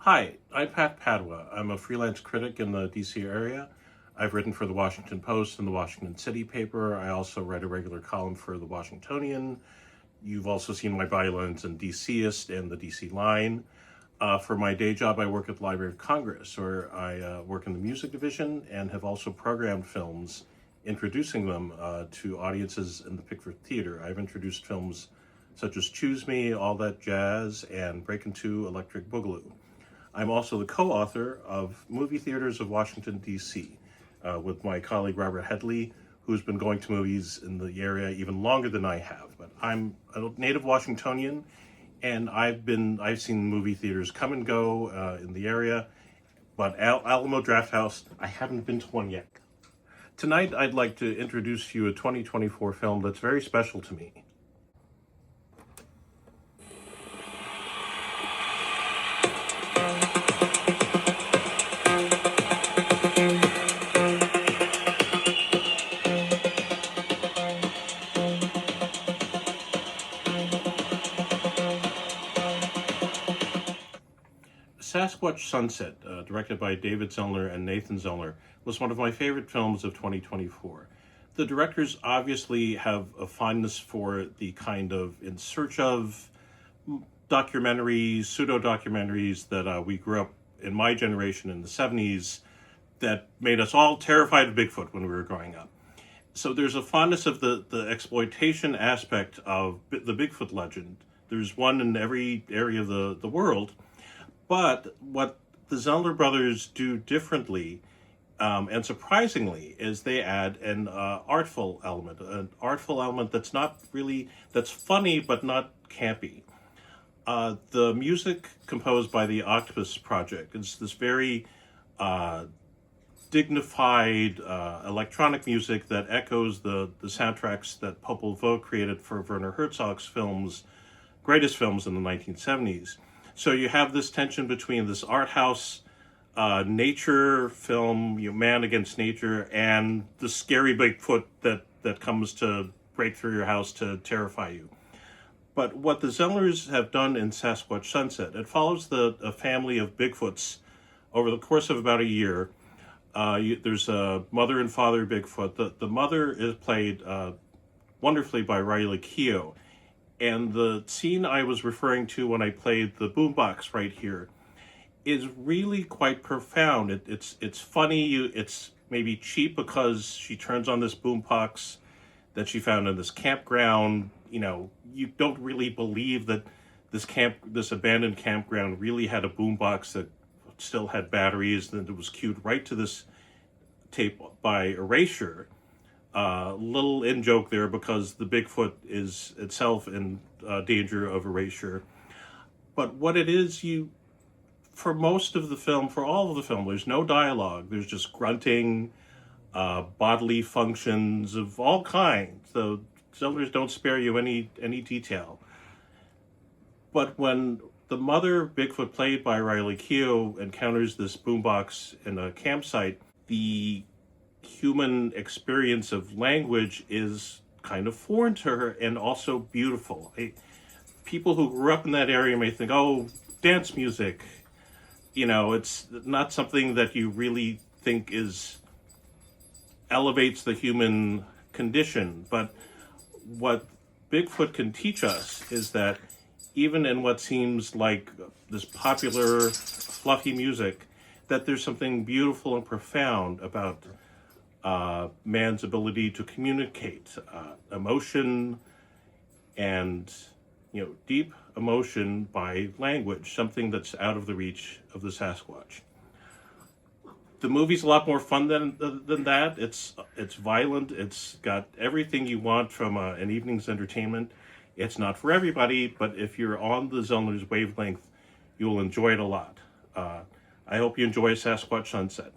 Hi, I'm Pat Padua. I'm a freelance critic in the DC area. I've written for the Washington Post and the Washington City paper. I also write a regular column for the Washingtonian. You've also seen my bylines in DCist and the DC Line. For my day job, I work at the Library of Congress, where I work in the music division and have also programmed films, introducing them to audiences in the Pickford Theater. I've introduced films such as Choose Me, All That Jazz, and Break Into Electric Boogaloo. I'm also the co-author of Movie Theaters of Washington, D.C., with my colleague Robert Headley, who's been going to movies in the area even longer than I have. But I'm a native Washingtonian, and I've seen movie theaters come and go in the area, but Alamo Drafthouse, I haven't been to one yet. Tonight, I'd like to introduce to you a 2024 film that's very special to me. Sasquatch Sunset, directed by David Zellner and Nathan Zellner, was one of my favorite films of 2024. The directors obviously have a fondness for the kind of in search of documentaries, pseudo-documentaries that we grew up in my generation in the 70s that made us all terrified of Bigfoot when we were growing up. So there's a fondness of the exploitation aspect of the Bigfoot legend. There's one in every area of the world. But what the Zellner brothers do differently, and surprisingly, is they add an artful element that's not really, that's funny but not campy. The music composed by the Octopus Project is this very dignified electronic music that echoes the soundtracks that Popol Vuh created for Werner Herzog's greatest films in the 1970s. So you have this tension between this art house nature film, man against nature, and the scary Bigfoot that comes to break through your house to terrify you. But what the Zellners have done in Sasquatch Sunset, it follows a family of Bigfoots over the course of about a year. There's a mother and father Bigfoot. The mother is played wonderfully by Riley Keough. And the scene I was referring to when I played the boombox right here is really quite profound. It's funny. It's maybe cheap because she turns on this boombox that she found in this campground. You don't really believe that this abandoned campground really had a boombox that still had batteries, and it was cued right to this tape by Erasure. Little in-joke there because the Bigfoot is itself in danger of erasure. But what it is, for most of the film, for all of the film, there's no dialogue. There's just grunting, bodily functions of all kinds. The Zellners don't spare you any detail. But when the mother Bigfoot, played by Riley Keough, encounters this boombox in a campsite, the human experience of language is kind of foreign to her and also beautiful. People who grew up in that area may think, oh, dance music, it's not something that you really think elevates the human condition. But what Bigfoot can teach us is that even in what seems like this popular, fluffy music, that there's something beautiful and profound about man's ability to communicate emotion and deep emotion by language, something that's out of the reach of the Sasquatch. The movie's a lot more fun than that. It's violent. It's got everything you want from an evening's entertainment. It's not for everybody, but if you're on the Zellner's wavelength, you'll enjoy it a lot. I hope you enjoy Sasquatch Sunset.